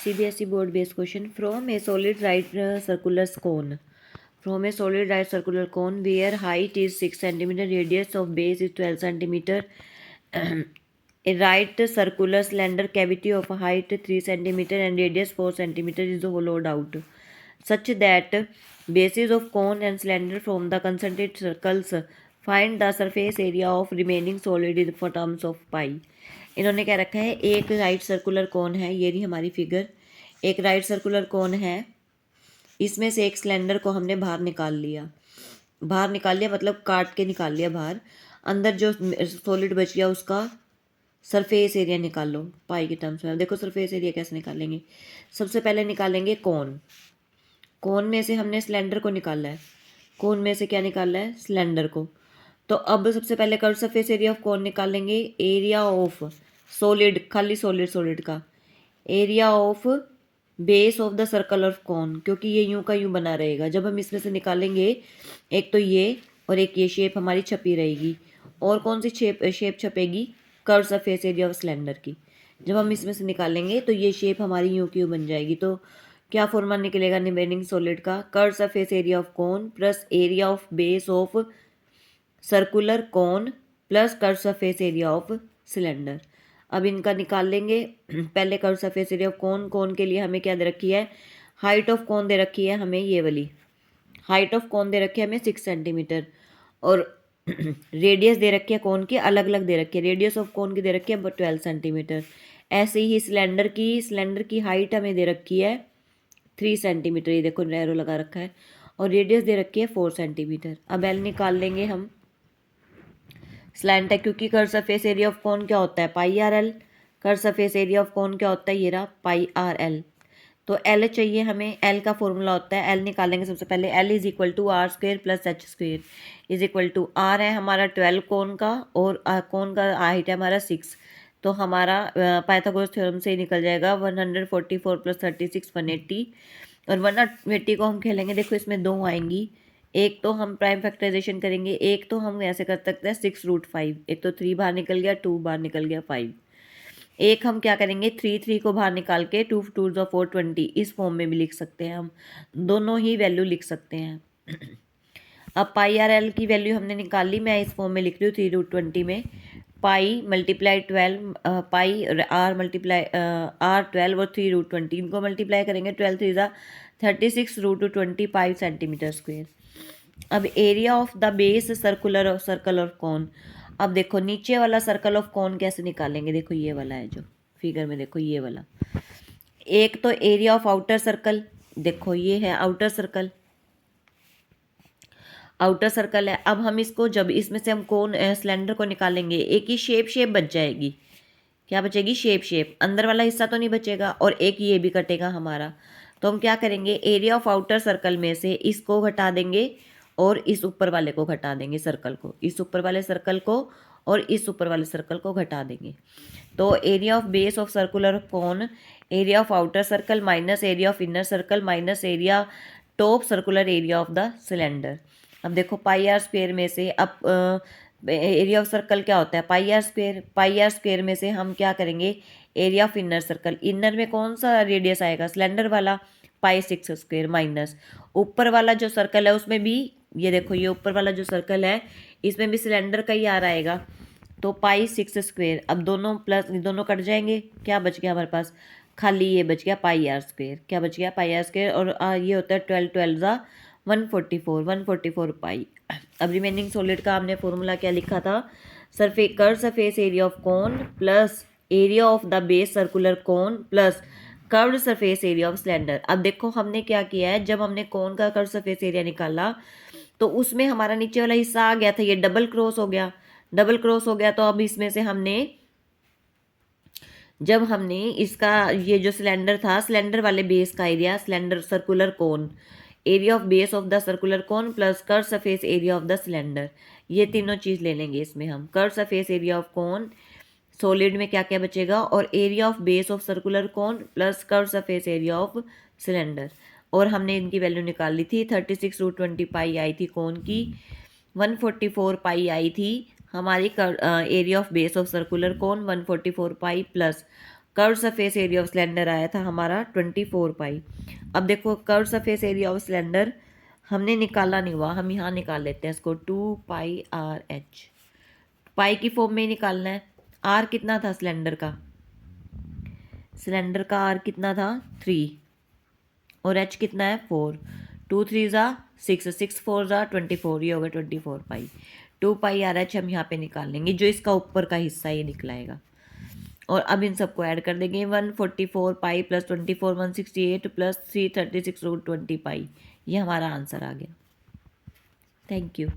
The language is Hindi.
CBSE board based question. From a solid right circular cone. From a solid right circular cone where height is 6 centimeter, radius of base is 12 centimeter, a right circular cylinder cavity of height 3 centimeter and radius 4 centimeter is hollowed out, such that bases of cone and cylinder from the concentric circles find the surface area of remaining solid in terms of pi. इन्होंने क्या रखा है, एक राइट सर्कुलर कोन है, ये रही हमारी फिगर, एक राइट सर्कुलर कोन है, इसमें से एक सिलेंडर को हमने बाहर निकाल लिया, बाहर निकाल लिया मतलब काट के निकाल लिया बाहर, अंदर जो सॉलिड बच गया उसका सरफेस एरिया निकाल लो पाई के टर्म्स में। देखो सरफेस एरिया कैसे निकालेंगे, सबसे पहले निकालेंगे कोन, कोन में से हमने सिलेंडर को निकाला है, कोन में से क्या निकाला है, सिलेंडर को। तो अब सबसे पहले कर्व सरफेस एरिया ऑफ कोन निकालेंगे, एरिया ऑफ सॉलिड, खाली सॉलिड सॉलिड का, area of base of the circle of कोन, क्योंकि ये यूं का यूं बना रहेगा। जब हम इसमें से निकालेंगे एक तो ये और एक ये शेप हमारी छपी रहेगी, और कौन सी शेप छपेगी, curve surface area of cylinder की। जब हम इसमें से निकालेंगे तो ये शेप हमारी यूं की यूं बन जाएगी। तो क्या फॉर्मूला निकलेगा रिमेनिंग सॉलिड का, curve surface area of cone plus area of base of circular cone plus curve surface area of cylinder. अब इनका निकाल लेंगे। पहले curve surface area of cone, cone के लिए हमें क्या दे रखी है, हाइट ऑफ कोन दे रखी है हमें, ये वाली हाइट ऑफ कोन दे रखी है हमें 6 सेंटीमीटर, और रेडियस दे रखी है कोन की अलग अलग दे रखी है, रेडियस ऑफ कोन की दे रखी है 12 सेंटीमीटर। ऐसे ही सिलेंडर की हाइट हमें दे रखी है 3 सेंटीमीटर, ये देखो एरो लगा रखा है, और रेडियस दे रखी है 4 सेंटीमीटर। अब एल निकाल लेंगे हम, स्लैंट है क्योंकि curve surface area of cone क्या होता है, pi r l, curve surface area of cone क्या होता है, ये रहा पाई आर एल। तो एल चाहिए हमें, एल का फॉर्मूला होता है, एल निकालेंगे सबसे पहले, L is equal to R square plus H square is equal to, R है हमारा 12 कोन का, और कोन का हाइट है हमारा 6, तो हमारा पाइथागोरस थ्योरम से ही निकल जाएगा 144 प्लस 36 180, और 180 को हम खेलेंगे, देखो इसमें दो आएंगी, एक तो हम प्राइम फैक्टराइजेशन करेंगे, एक तो हम ऐसे कर सकते हैं 6√5, एक तो 3 बाहर निकल गया, 2 बाहर निकल गया 5, एक हम क्या करेंगे 3 को बाहर निकाल के 2 2 420 इस फॉर्म में भी लिख सकते हैं, हम दोनों ही वैल्यू लिख सकते हैं। अब पाई आर एल की वैल्यू हमने निकाल ली, मैं इस फॉर्म में लिख रही हूँ 3√20 में, pi multiply 12 pi R multiply R 12 और 3√20, इनको मल्टीप्लाई करेंगे 12 3 36√20 पाई सेंटीमीटर स्क्वेयर। अब area of the base circular circle of cone, अब देखो नीचे वाला सर्कल ऑफ कोन कैसे निकालेंगे, देखो ये वाला है जो फिगर में, देखो ये वाला, एक तो एरिया ऑफ आउटर सर्कल, देखो ये है आउटर सर्कल, आउटर सर्कल है। अब हम इसको जब इसमें से हम कोन सिलेंडर को निकालेंगे, एक ही शेप बच जाएगी, क्या बचेगी, शेप, अंदर वाला हिस्सा तो नहीं बचेगा, और एक ये भी कटेगा हमारा। तो हम क्या करेंगे, एरिया ऑफ आउटर सर्कल में से इसको घटा देंगे और इस ऊपर वाले को घटा देंगे, सर्कल को, इस ऊपर वाले सर्कल को और इस ऊपर वाले सर्कल को घटा देंगे। तो area of base of circular cone, area of outer circle minus area of inner circle minus area top circular area of the cylinder. अब देखो पाई आर स्क्वेयर में से, अब एरिया ऑफ सर्कल क्या होता है, pi r square, pi r square में से हम क्या करेंगे, area of inner circle, inner में कौन सा रेडियस आएगा, सिलेंडर वाला, पाई 6 स्क्वेयर माइनस ऊपर वाला जो सर्कल है उसमें भी, ये देखो ये ऊपर वाला जो सर्कल है इसमें भी सिलेंडर का ही आ रहेगा, तो पाई 6 स्क्वेयर। अब दोनों प्लस दोनों कट जाएंगे, क्या बच गया हमारे पास, खाली ये बच गया पाई आर स्क्वेयर, क्या बच गया, पाई आर स्क्वेयर, और ये होता है 12 12 ज़ा 144 पाई। अब रिमेनिंग सॉलिड का हमने फॉर्मूला क्या लिखा था, curve surface area of cone plus area of the base circular cone plus curved surface area of cylinder. अब देखो हमने क्या किया है, जब हमने कोन का कर्व सरफेस एरिया निकाला तो उसमें हमारा नीचे वाला हिस्सा आ गया था, ये डबल क्रॉस हो गया, डबल क्रॉस हो गया, तो अब इसमें से हमने, जब हमने इसका ये जो सिलेंडर था, सिलेंडर वाले बेस का area, cylinder circular cone, area of base of the circular cone plus curve surface area of the cylinder, ये तीनों चीज़ ले लेंगे इसमें हम, curve surface area of cone, solid में क्या क्या बचेगा, और area of base of circular cone plus curve surface area of cylinder, और हमने इनकी वैल्यू निकाल ली थी, 36√20 पाई आई थी कोन की, 144 पाई आई थी हमारी area of base of circular cone, 144 pi plus curve surface area of cylinder आया था हमारा 24 पाई। अब देखो curve surface area of cylinder हमने निकाला नहीं हुआ, हम यहाँ निकाल लेते हैं इसको 2πRH। पाई की फॉर्म में ही निकालना है। आर कितना था सिलेंडर का? सिलेंडर का आर कितना था? 3 और एच कितना है? 4। 2 3 ज़ा 6, 6 4 ज़ा 24, ये होगा 24 पाई। 2πRH हम यहाँ पे निकाल लेंगे, जो इसका ऊपर का हिस्सा ये निकलाएगा। और अब इन सबको ऐड कर देंगे। 144 पाई प्लस 24 168 प्लस 336 रूट 20 पाई। ये हमारा आंसर आ गया। Thank you.